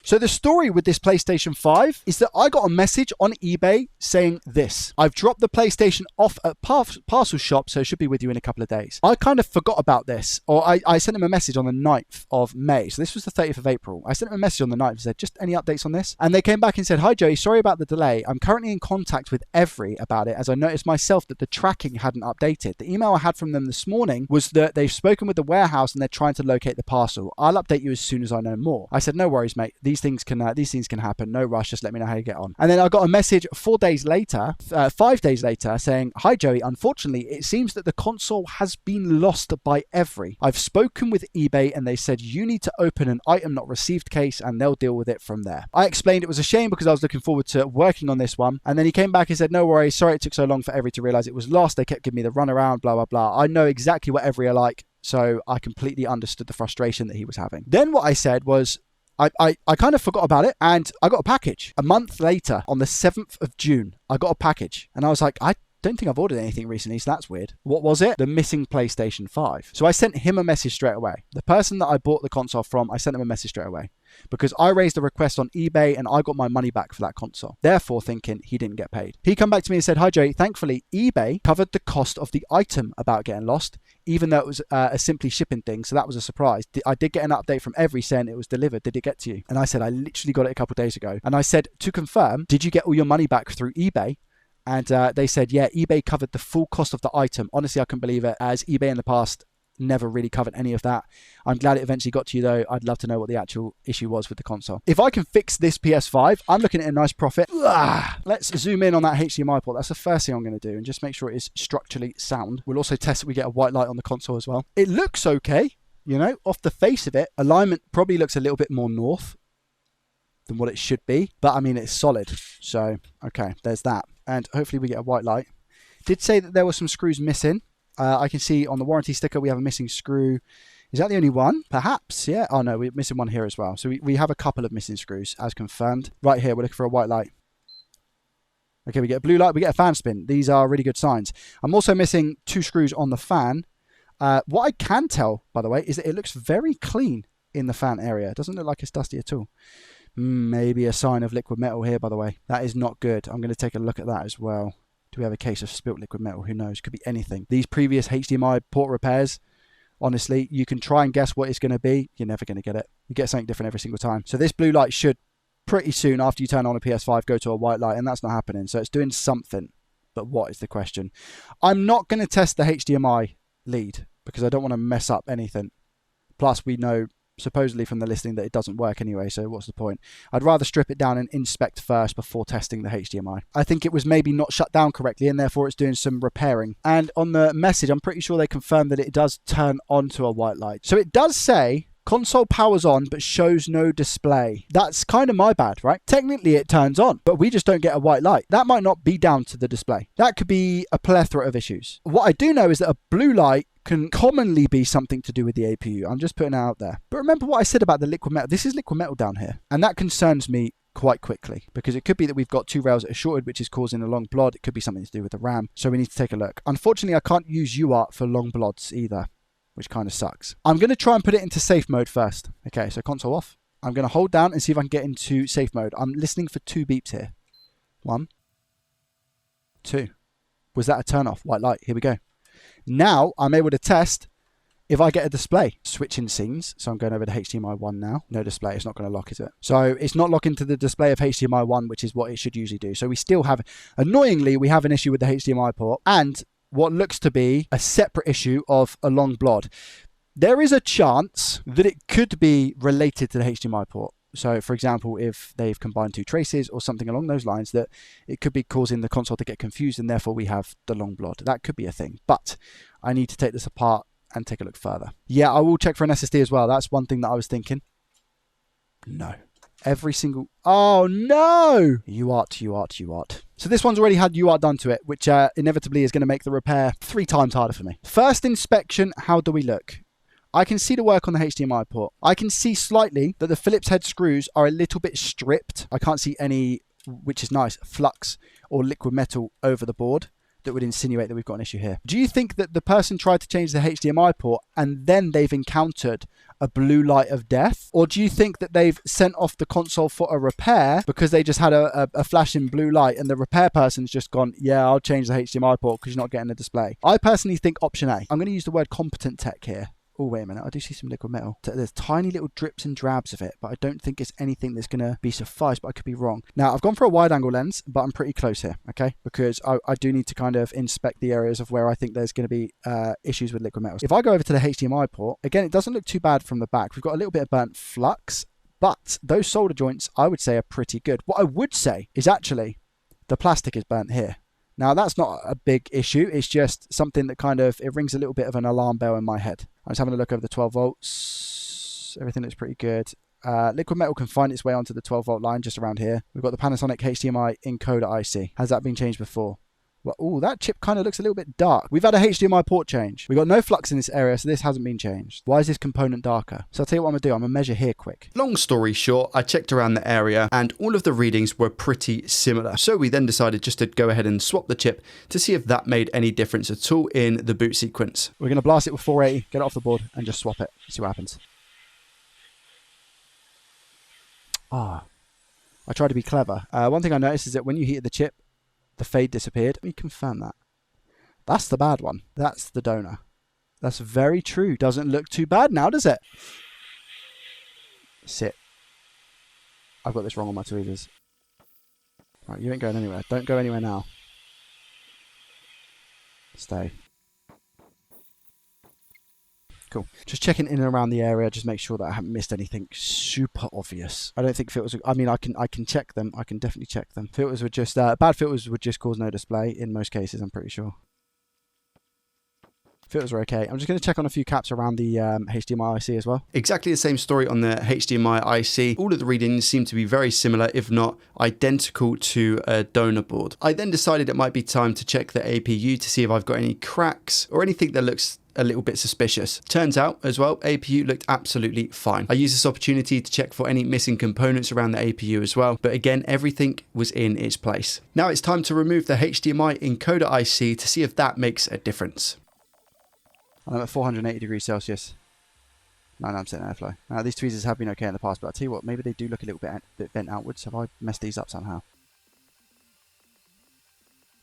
So the story with this PlayStation 5 is that I got a message on eBay saying this: I've dropped the PlayStation off at Parcel shop, so it should be with you in a couple of days. I kind of forgot about this, or I sent him a message on the 9th of May. So this was the 30th of April. I sent him a message on the 9th and said, just any updates on this? And they came back and said, hi Joey, sorry about the delay. I'm currently in contact with Every about it, as I noticed myself that the tracking hadn't updated. The email I had from them this morning was that they've spoken with the warehouse and they're trying to locate the parcel. I'll update you as soon as I know more. I said, no worries, mate. These things can happen. No rush. Just let me know how you get on. And then I got a message 5 days later, saying, hi Joey, unfortunately, it seems that the console has been lost by Every. I've spoken with eBay and they said you need to open an item not received case and they'll deal with it from there. I explained it was a shame because I was looking forward to working on this one. And then he came back and said, no worries, sorry it took so long for Every to realize it was lost. They kept giving me the runaround, blah, blah, blah. I know exactly what Every are like, so I completely understood the frustration that he was having. Then what I said was, I kind of forgot about it, and I got a package. A month later, on the 7th of June, I got a package. And I was like, I don't think I've ordered anything recently, so that's weird. What was it? The missing PlayStation 5. So I sent him a message straight away. The person that I bought the console from, I sent him a message straight away. Because I raised a request on eBay and I got my money back for that console. Therefore thinking he didn't get paid. He come back to me and said, hi Joey, thankfully eBay covered the cost of the item about getting lost, even though it was a simply shipping thing. So that was a surprise. I did get an update from Every saying it was delivered. Did it get to you? And I said, I literally got it a couple of days ago. And I said, to confirm, did you get all your money back through eBay? And they said, yeah, eBay covered the full cost of the item. Honestly, I couldn't believe it, as eBay in the past never really covered any of that. I'm glad it eventually got to you though. I'd love to know what the actual issue was with the console. If I can fix this PS5, I'm looking at a nice profit. Let's zoom in on that HDMI port. That's the first thing I'm going to do, and just make sure it is structurally sound. We'll also test that we get a white light on the console as well. It looks okay, you know, off the face of it. Alignment probably looks a little bit more north than what it should be, but I mean, it's solid. So, okay, there's that. And hopefully we get a white light. Did say that there were some screws missing. I can see on the warranty sticker we have a missing screw. Is that the only one? Perhaps, yeah. Oh no, we're missing one here as well. So we have a couple of missing screws as confirmed. Right here, we're looking for a white light. Okay, we get a blue light, we get a fan spin. These are really good signs. I'm also missing 2 screws on the fan. What I can tell, by the way, is that it looks very clean in the fan area. It doesn't look like it's dusty at all. Maybe a sign of liquid metal here, by the way. That is not good. I'm going to take a look at that as well. Do we have a case of spilt liquid metal? Who knows? Could be anything. These previous HDMI port repairs, honestly, you can try and guess what it's going to be. You're never going to get it. You get something different every single time. So this blue light should pretty soon after you turn on a PS5 go to a white light, and that's not happening. So it's doing something. But what is the question? I'm not going to test the HDMI lead because I don't want to mess up anything. Plus, we know supposedly from the listing that it doesn't work anyway, so what's the point? I'd rather strip it down and inspect first before testing the HDMI. I think it was maybe not shut down correctly and therefore it's doing some repairing. And on the message, I'm pretty sure they confirmed that it does turn onto a white light. So it does say console powers on but shows no display. That's kind of my bad, right? Technically it turns on, but we just don't get a white light. That might not be down to the display. That could be a plethora of issues. What I do know is that a blue light can commonly be something to do with the APU. I'm just putting it out there. But remember what I said about the liquid metal. This is liquid metal down here. And that concerns me quite quickly because it could be that we've got 2 rails that are shorted, which is causing a long blod. It could be something to do with the RAM. So we need to take a look. Unfortunately, I can't use UART for long blods either, which kind of sucks. I'm going to try and put it into safe mode first. Okay, so console off. I'm going to hold down and see if I can get into safe mode. I'm listening for 2 beeps here. 1, 2. Was that a turn off? White light. Here we go. Now I'm able to test if I get a display. Switching scenes. So I'm going over to HDMI 1 now. No display. It's not going to lock, is it? So it's not locking to the display of HDMI 1, which is what it should usually do. So we still have, annoyingly, we have an issue with the HDMI port and what looks to be a separate issue of a long blod. There is a chance that it could be related to the HDMI port. So, for example, if they've combined 2 traces or something along those lines, that it could be causing the console to get confused and therefore we have the long blod. That could be a thing. But I need to take this apart and take a look further. Yeah, I will check for an SSD as well. That's one thing that I was thinking. No. Every single... Oh, no! UART. So this one's already had UART done to it, which inevitably is going to make the repair 3 times harder for me. First inspection, how do we look? I can see the work on the HDMI port. I can see slightly that the Phillips head screws are a little bit stripped. I can't see any, which is nice, flux or liquid metal over the board that would insinuate that we've got an issue here. Do you think that the person tried to change the HDMI port and then they've encountered a blue light of death? Or do you think that they've sent off the console for a repair because they just had a flashing blue light and the repair person's just gone, yeah, I'll change the HDMI port because you're not getting a display? I personally think option A. I'm going to use the word competent tech here. Oh, wait a minute. I do see some liquid metal. There's tiny little drips and drabs of it, but I don't think it's anything that's going to be suffice, but I could be wrong. Now, I've gone for a wide angle lens, but I'm pretty close here, okay? Because I do need to kind of inspect the areas of where I think there's going to be issues with liquid metals. If I go over to the HDMI port, again, it doesn't look too bad from the back. We've got a little bit of burnt flux, but those solder joints, I would say, are pretty good. What I would say is actually the plastic is burnt here. Now, that's not a big issue. It's just something that kind of, it rings a little bit of an alarm bell in my head. I'm just having a look over the 12 volts. Everything looks pretty good. Liquid metal can find its way onto the 12 volt line just around here. We've got the Panasonic HDMI encoder IC. Has that been changed before? Well, oh, that chip kind of looks a little bit dark. We've had a HDMI port change. We've got no flux in this area, so this hasn't been changed. Why is this component darker? So I'll tell you what I'm going to do. I'm going to measure here quick. Long story short, I checked around the area and all of the readings were pretty similar. So we then decided just to go ahead and swap the chip to see if that made any difference at all in the boot sequence. We're going to blast it with 480, get it off the board, and just swap it. See what happens. I tried to be clever. One thing I noticed is that when you heated the chip, the fade disappeared. Let me confirm that. That's the bad one. That's the donor. That's very true. Doesn't look too bad now, does it? Sit. I've got this wrong on my tweezers. Right, you ain't going anywhere. Don't go anywhere now. Stay. Cool. Just checking in and around the area, just make sure that I haven't missed anything super obvious. I don't think filters. I mean, I can check them. I can definitely check them. Filters would just bad filters would just cause no display in most cases. I'm pretty sure. Filters are okay. I'm just going to check on a few caps around the HDMI IC as well. Exactly the same story on the HDMI IC. All of the readings seem to be very similar, if not identical to a donor board. I then decided it might be time to check the APU to see if I've got any cracks or anything that looks a little bit suspicious. Turns out as well, APU looked absolutely fine. I used this opportunity to check for any missing components around the APU as well, but again, everything was in its place. Now it's time to remove the HDMI encoder IC to see if that makes a difference. I'm at 480 degrees Celsius. 99% airflow. Now, these tweezers have been okay in the past, but I'll tell you what, maybe they do look a little bit bent outwards. Have I messed these up somehow?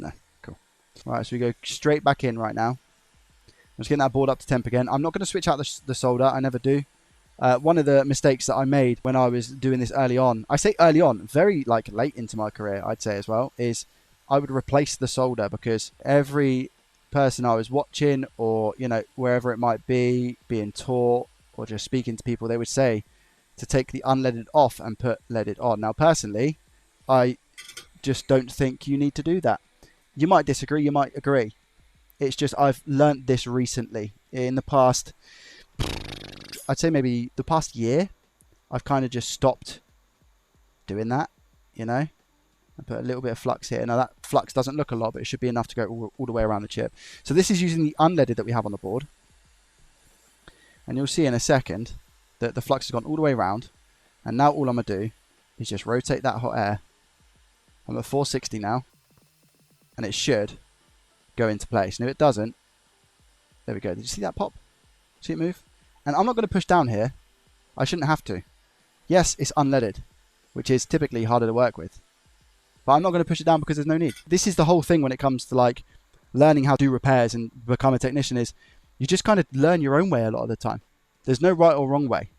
No, cool. Right, so we go straight back in right now. I'm just getting that board up to temp again. I'm not going to switch out the solder. I never do. One of the mistakes that I made when I was doing this early on, I say early on, very like late into my career, I'd say as well, is I would replace the solder because every person I was watching or, you know, wherever it might be, being taught or just speaking to people, they would say to take the unleaded off and put leaded on. Now, personally, I just don't think you need to do that. You might disagree, you might agree. It's just I've learnt this recently. In the past, I'd say maybe the past year, I've kind of just stopped doing that, you know. I put a little bit of flux here. Now that flux doesn't look a lot, but it should be enough to go all the way around the chip. So this is using the unleaded that we have on the board. And you'll see in a second that the flux has gone all the way around. And now all I'm going to do is just rotate that hot air. I'm at 460 now. And it should go into place. And if it doesn't, there we go. Did you see that pop? See it move? And I'm not going to push down here. I shouldn't have to. Yes, it's unleaded, which is typically harder to work with. But I'm not going to push it down because there's no need. This is the whole thing when it comes to like learning how to do repairs and become a technician is you just kind of learn your own way a lot of the time. There's no right or wrong way,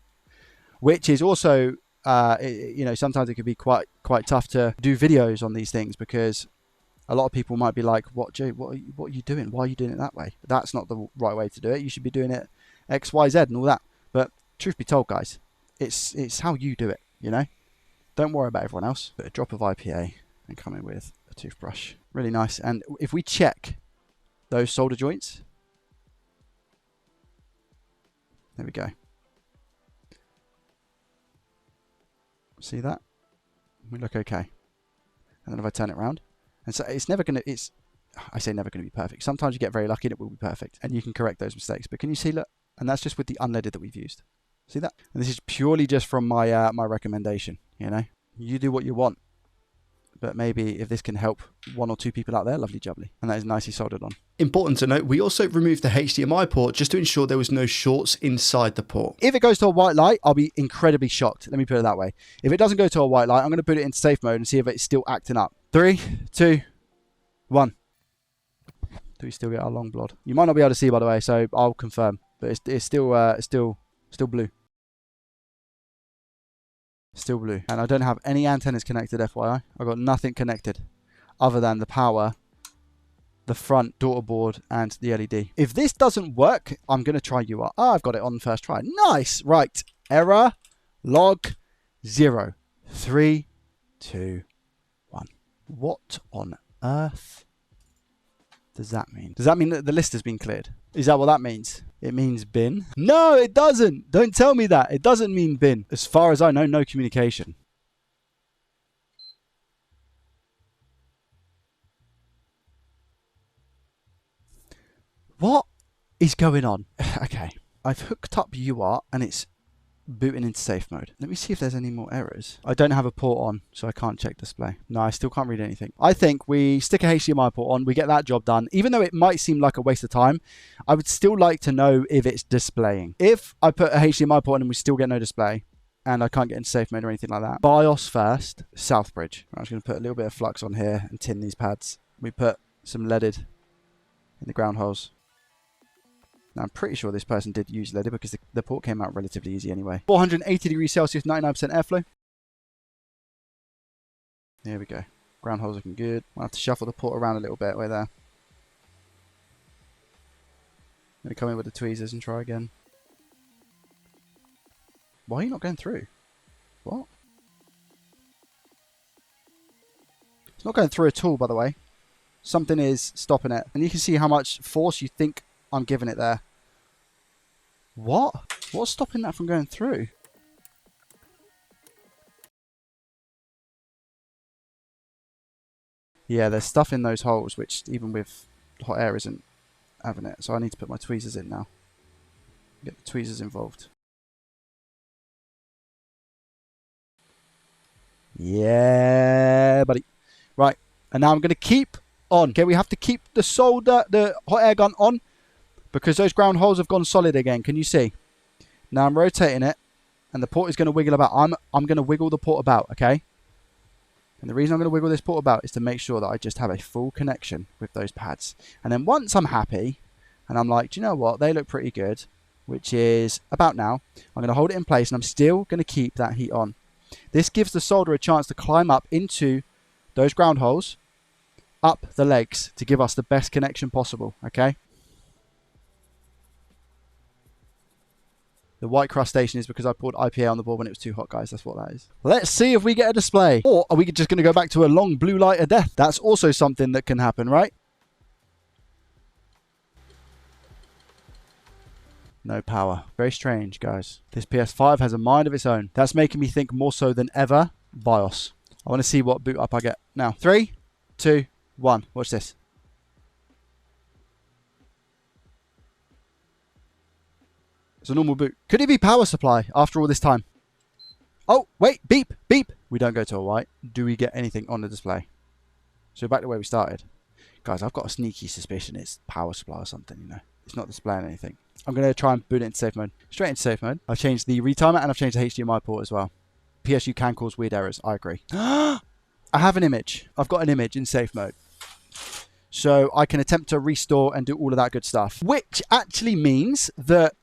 which is also, you know, sometimes it can be quite tough to do videos on these things because a lot of people might be like, what, Jay, what are you doing? Why are you doing it that way? That's not the right way to do it. You should be doing it X, Y, Z and all that. But truth be told, guys, it's how you do it, you know? Don't worry about everyone else. Put a drop of IPA and come in with a toothbrush. Really nice. And if we check those solder joints, there we go. See that? We look okay. And then if I turn it around, and so it's never going to, I say never going to be perfect. Sometimes you get very lucky and it will be perfect and you can correct those mistakes. But can you see, look, and that's just with the unleaded that we've used. See that? And this is purely just from my my recommendation, you know. You do what you want. But maybe if this can help 1 or 2 people out there, lovely jubbly. And that is nicely soldered on. Important to note, we also removed the HDMI port just to ensure there was no shorts inside the port. If it goes to a white light, I'll be incredibly shocked. Let me put it that way. If it doesn't go to a white light, I'm going to put it in safe mode and see if it's still acting up. 3, 2, 1. Do we still get our long blood? You might not be able to see, by the way, so I'll confirm. But it's still blue. Still blue. And I don't have any antennas connected, FYI. I've got nothing connected other than the power, the front daughter board, and the LED. If this doesn't work, I'm going to try UART. Oh, I've got it on first try. Nice. Right. Error log 0. 3, 2, 1. What on earth does that mean? Does that mean that the list has been cleared? Is that what that means? It means bin? No, it doesn't. Don't tell me that. It doesn't mean bin. As far as I know, no communication. What is going on? Okay. I've hooked up UART and it's booting into safe mode. Let me see if there's any more errors. I don't have a port on, so I can't check display. No, I still can't read anything. I think we stick a HDMI port on, we get that job done. Even though it might seem like a waste of time, I would still like to know if it's displaying. If I put a HDMI port on and we still get no display, and I can't get into safe mode or anything like that. BIOS first, South Bridge. I'm just going to put a little bit of flux on here and tin these pads. We put some leaded in the ground holes. Now, I'm pretty sure this person did use leaded because the port came out relatively easy anyway. 480 degrees Celsius, 99% airflow. There we go. Ground holes looking good. I'll have to shuffle the port around a little bit. We're there. I'm going to come in with the tweezers and try again. Why are you not going through? What? It's not going through at all, by the way. Something is stopping it. And you can see how much force you think I'm giving it there. What? What's stopping that from going through? Yeah, there's stuff in those holes which even with hot air isn't having it. So I need to put my tweezers in now. Get the tweezers involved. Yeah, buddy. Right. And now I'm going to keep on. Okay, we have to keep the hot air gun on. Because those ground holes have gone solid again. Can you see? Now I'm rotating it. And the port is going to wiggle about. I'm going to wiggle the port about, okay? And the reason I'm going to wiggle this port about is to make sure that I just have a full connection with those pads. And then once I'm happy, and I'm like, do you know what? They look pretty good. Which is about now. I'm going to hold it in place and I'm still going to keep that heat on. This gives the solder a chance to climb up into those ground holes. Up the legs to give us the best connection possible, okay? The white crustation is because I poured IPA on the board when it was too hot, guys. That's what that is. Let's see if we get a display. Or are we just going to go back to a long blue light of death? That's also something that can happen, right? No power. Very strange, guys. This PS5 has a mind of its own. That's making me think more so than ever. BIOS. I want to see what boot up I get. Now, 3, 2, 1. Watch this. It's a normal boot. Could it be power supply after all this time? Oh, wait. Beep. Beep. We don't go to a white. Do we get anything on the display? So back to where we started. Guys, I've got a sneaky suspicion it's power supply or something, you know. It's not displaying anything. I'm going to try and boot it into safe mode. Straight into safe mode. I've changed the retimer and I've changed the HDMI port as well. PSU can cause weird errors. I agree. I have an image. I've got an image in safe mode. So I can attempt to restore and do all of that good stuff. Which actually means that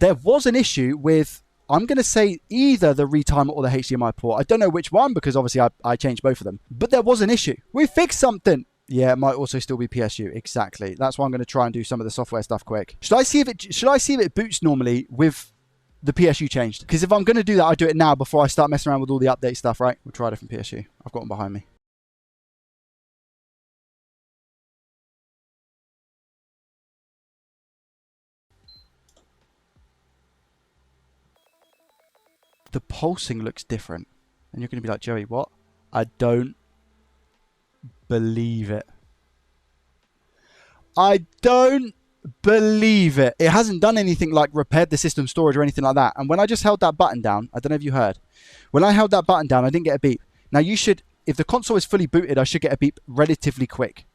there was an issue with, I'm going to say, either the retimer or the HDMI port. I don't know which one because obviously I changed both of them. But there was an issue. We fixed something. Yeah, it might also still be PSU. Exactly. That's why I'm going to try and do some of the software stuff quick. Should I see if it boots normally with the PSU changed? Because if I'm going to do that, I do it now before I start messing around with all the update stuff, right? We'll try a different PSU. I've got one behind me. The pulsing looks different. And you're going to be like, Joey, what? I don't believe it. I don't believe it. It hasn't done anything like repaired the system storage or anything like that. And when I just held that button down, I don't know if you heard. When I held that button down, I didn't get a beep. Now you should if the console is fully booted, I should get a beep relatively quick.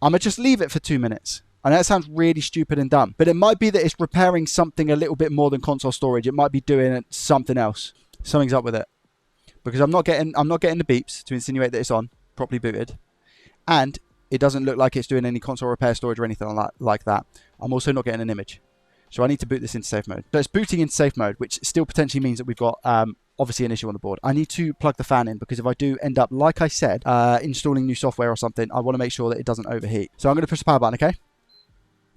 I'm going to just leave it for 2 minutes. I know that sounds really stupid and dumb, but it might be that it's repairing something a little bit more than console storage. It might be doing something else. Something's up with it. Because I'm not getting the beeps to insinuate that it's on, properly booted. And it doesn't look like it's doing any console repair storage or anything like that. I'm also not getting an image. So I need to boot this into safe mode. So it's booting into safe mode, which still potentially means that we've got obviously an issue on the board. I need to plug the fan in because if I do end up, like I said, installing new software or something, I want to make sure that it doesn't overheat. So I'm going to push the power button, okay?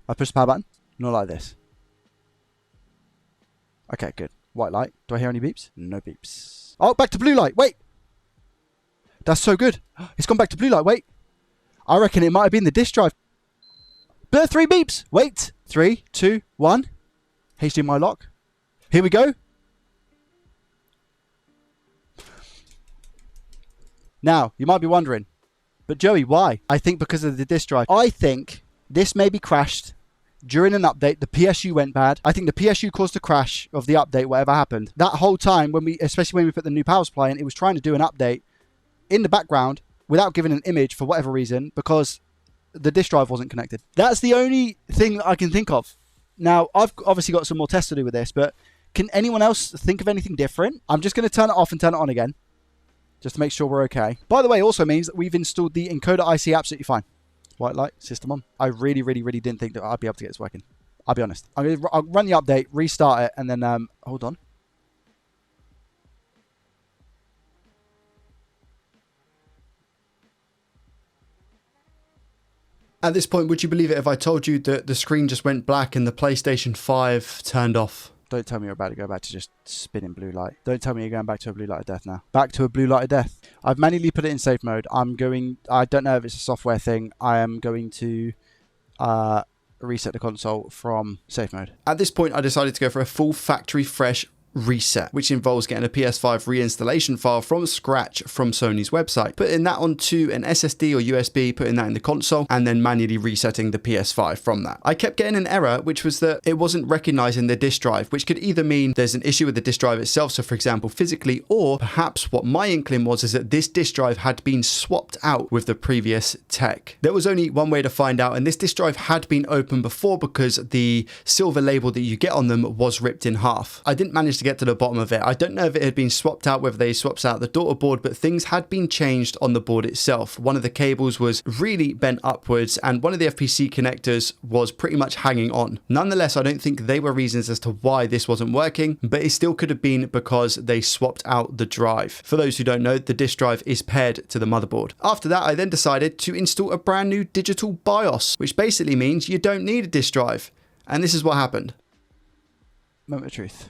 I push the power button. Not like this. Okay, good. White light. Do I hear any beeps? No beeps. Oh, back to blue light. Wait. That's so good. It's gone back to blue light. Wait. I reckon it might have been the disk drive. 3 beeps. Wait. 3, 2, 1. HDMI lock. Here we go. Now, you might be wondering, but Joey, why? I think because of the disk drive. I think this maybe crashed during an update. The PSU went bad. I think the PSU caused the crash of the update, whatever happened. That whole time, especially when we put the new power supply in, it was trying to do an update in the background without giving an image for whatever reason because the disk drive wasn't connected. That's the only thing that I can think of. Now, I've obviously got some more tests to do with this, but can anyone else think of anything different? I'm just going to turn it off and turn it on again, just to make sure we're okay. By the way, it also means that we've installed the encoder IC absolutely fine. White light, system on. I really didn't think that I'd be able to get this working. I'll be honest. I'll run the update, restart it, and then, hold on. At this point, would you believe it if I told you that the screen just went black and the PlayStation 5 turned off? Don't tell me you're about to go back to just spinning blue light. Don't tell me you're going back to a blue light of death now. Back to a blue light of death. I've manually put it in safe mode. I don't know if it's a software thing. I am going to reset the console from safe mode. At this point, I decided to go for a full factory fresh reset, which involves getting a PS5 reinstallation file from scratch from Sony's website, putting that onto an SSD or USB, putting that in the console, and then manually resetting the PS5 from that. I kept getting an error, which was that it wasn't recognizing the disk drive, which could either mean there's an issue with the disk drive itself, so for example physically, or perhaps what my inkling was is that this disk drive had been swapped out with the previous tech. There was only one way to find out, and this disk drive had been opened before because the silver label that you get on them was ripped in half. I didn't manage to get to the bottom of it. I don't know if it had been swapped out, whether they swapped out the daughter board, but things had been changed on the board itself. One of the cables was really bent upwards and one of the FPC connectors was pretty much hanging on. Nonetheless, I don't think they were reasons as to why this wasn't working, but it still could have been because they swapped out the drive. For those who don't know, the disk drive is paired to the motherboard. After that, I then decided to install a brand new digital BIOS, which basically means you don't need a disk drive. And this is what happened. Moment of truth.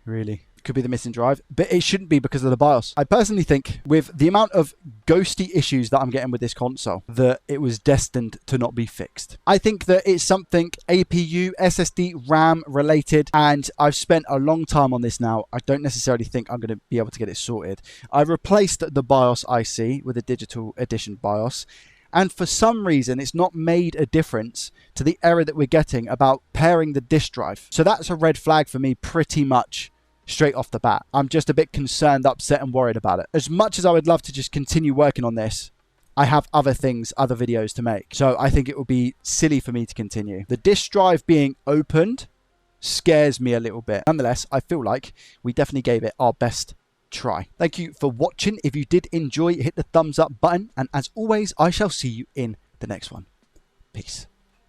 Really? Could be the missing drive, but it shouldn't be because of the BIOS. I personally think with the amount of ghosty issues that I'm getting with this console, that it was destined to not be fixed. I think that it's something APU, SSD, RAM related, and I've spent a long time on this now. I don't necessarily think I'm going to be able to get it sorted. I've replaced the BIOS IC with a digital edition BIOS. And for some reason, it's not made a difference to the error that we're getting about pairing the disk drive. So that's a red flag for me pretty much straight off the bat. I'm just a bit concerned, upset and worried about it. As much as I would love to just continue working on this, I have other things, other videos to make. So I think it would be silly for me to continue. The disk drive being opened scares me a little bit. Nonetheless, I feel like we definitely gave it our best try. Thank you for watching. If you did enjoy, hit the thumbs up button. And as always, I shall see you in the next one. Peace.